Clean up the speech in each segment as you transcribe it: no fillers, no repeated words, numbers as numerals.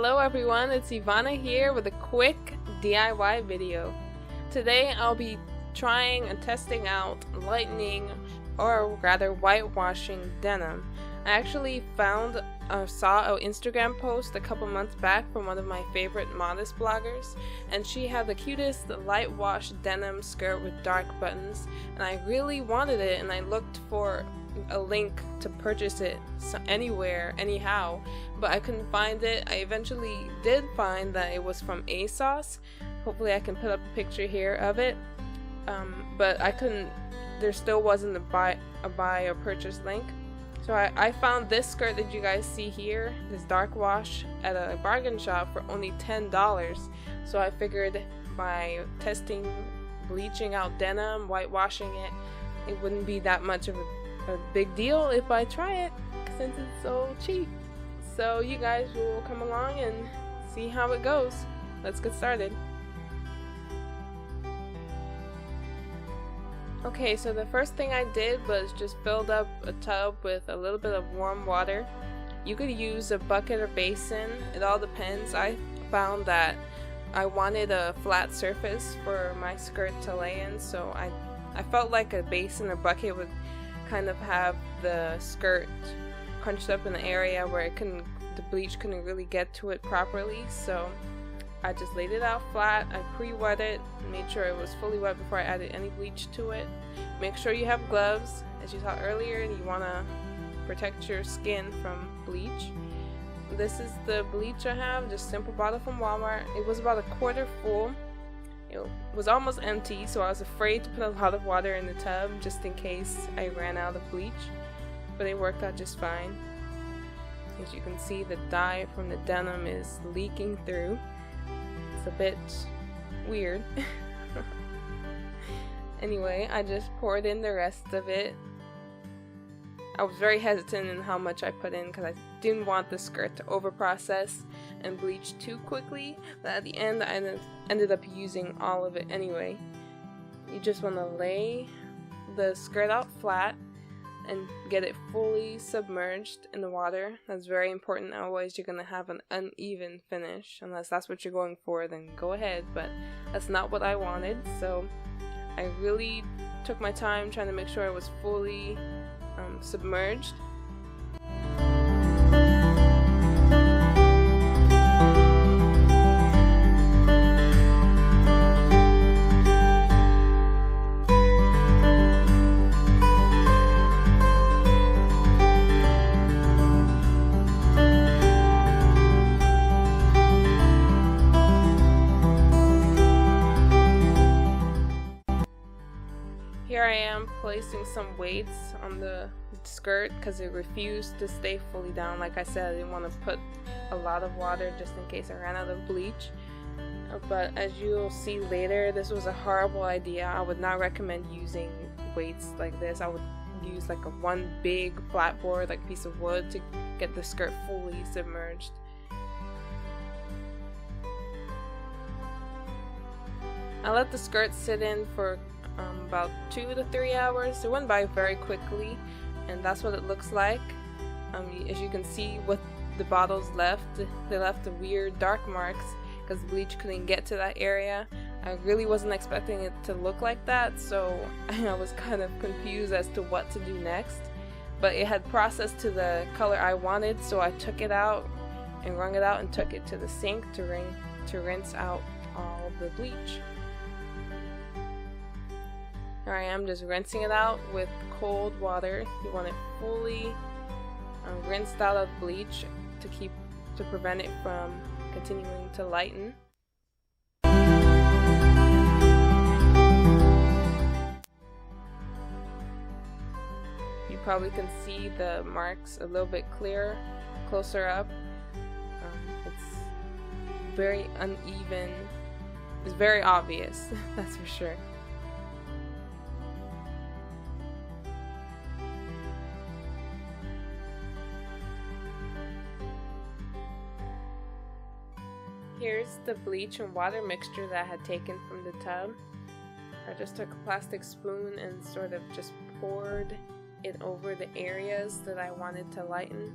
Hello everyone, it's Ivana here with a quick DIY video. Today I'll be trying and testing out lightening, or rather whitewashing denim. I actually saw an Instagram post a couple months back from one of my favorite modest bloggers, and she had the cutest light wash denim skirt with dark buttons, and I really wanted it, and I looked for a link to purchase it anywhere, anyhow, but I couldn't find it. I eventually did find that it was from ASOS. Hopefully I can put up a picture here of it, but I couldn't. There still wasn't a buy or purchase link. So I found this skirt that you guys see here, this dark wash, at a bargain shop for only $10. So I figured by bleaching out denim, whitewashing it, it wouldn't be that much of a big deal if I try it, since it's so cheap. So you guys will come along and see how it goes. Let's get started. Okay, so the first thing I did was just filled up a tub with a little bit of warm water. You could use a bucket or basin, it all depends. I found that I wanted a flat surface for my skirt to lay in, so I felt like a basin or bucket would kind of have the skirt crunched up in the area where the bleach couldn't really get to it properly. So I just laid it out flat. I pre-wet it, made sure it was fully wet before I added any bleach to it. Make sure you have gloves, as you saw earlier. You want to protect your skin from bleach. This is the bleach I have, just simple bottle from Walmart. It was about a quarter full. It was almost empty, so I was afraid to put a lot of water in the tub just in case I ran out of bleach, but it worked out just fine. As you can see, the dye from the denim is leaking through. It's a bit weird. Anyway, I just poured in the rest of it. I was very hesitant in how much I put in because I didn't want the skirt to over-process and bleach too quickly, but at the end I ended up using all of it anyway. You just want to lay the skirt out flat and get it fully submerged in the water. That's very important. Otherwise you're going to have an uneven finish. Unless that's what you're going for, then go ahead, but that's not what I wanted. So I really took my time trying to make sure it was fully submerged. Here I am placing some weights on the skirt because it refused to stay fully down. Like I said, I didn't want to put a lot of water just in case I ran out of bleach. But as you'll see later, this was a horrible idea. I would not recommend using weights like this. I would use like one big flat board, like piece of wood, to get the skirt fully submerged. I let the skirt sit in for about 2 to 3 hours. It went by very quickly, and that's what it looks like. As you can see, what the bottles left, they left the weird dark marks because bleach couldn't get to that area. I really wasn't expecting it to look like that, so I was kind of confused as to what to do next. But it had processed to the color I wanted, so I took it out and wrung it out and took it to the sink to rinse out all the bleach. Here I am just rinsing it out with cold water. You want it fully rinsed out of bleach to prevent it from continuing to lighten. You probably can see the marks a little bit closer up. It's very uneven. It's very obvious, that's for sure. Here's the bleach and water mixture that I had taken from the tub. I just took a plastic spoon and sort of just poured it over the areas that I wanted to lighten.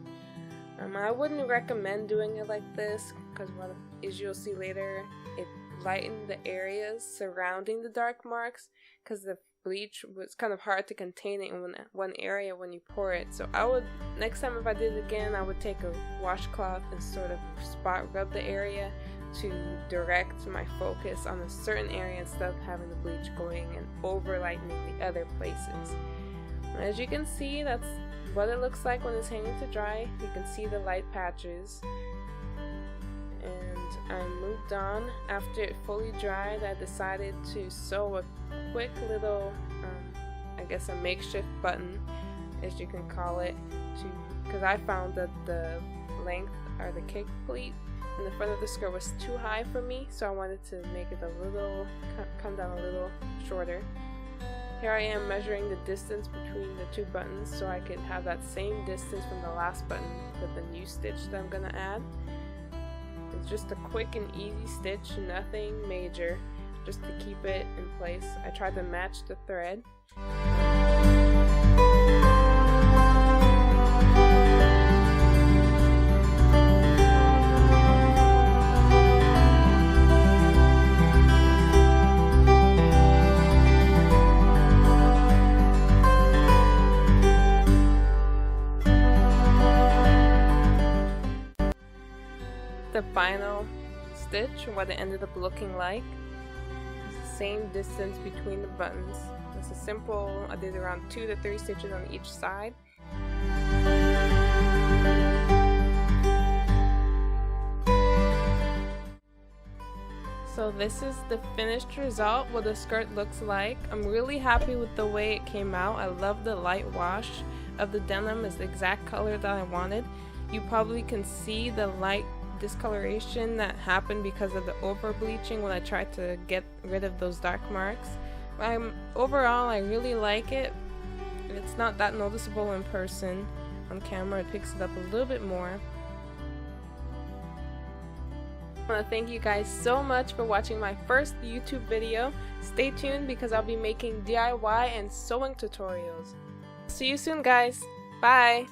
I wouldn't recommend doing it like this because what as you'll see later, it lightened the areas surrounding the dark marks because the bleach was kind of hard to contain it in one area when you pour it. So I would, next time if I did it again, I would take a washcloth and sort of spot rub the area to direct my focus on a certain area instead of having the bleach going and over lightening the other places. As you can see, that's what it looks like when it's hanging to dry. You can see the light patches. And I moved on. After it fully dried, I decided to sew a quick little, I guess a makeshift button, as you can call it, because I found that the length or the kick pleat in the front of the skirt was too high for me, so I wanted to make it a little, come down a little shorter. Here I am measuring the distance between the two buttons so I could have that same distance from the last button with the new stitch that I'm gonna add. It's just a quick and easy stitch, nothing major, just to keep it in place. I tried to match the thread. The final stitch, what it ended up looking like, is the same distance between the buttons. It's a simple, I did around 2 to 3 stitches on each side. So this is the finished result, what the skirt looks like. I'm really happy with the way it came out. I love the light wash of the denim. It's the exact color that I wanted. You probably can see the light discoloration that happened because of the over bleaching when I tried to get rid of those dark marks. Overall, I really like it. It's not that noticeable in person. On camera it picks it up a little bit more. I want to thank you guys so much for watching my first YouTube video. Stay tuned because I'll be making DIY and sewing tutorials. See you soon, guys. Bye!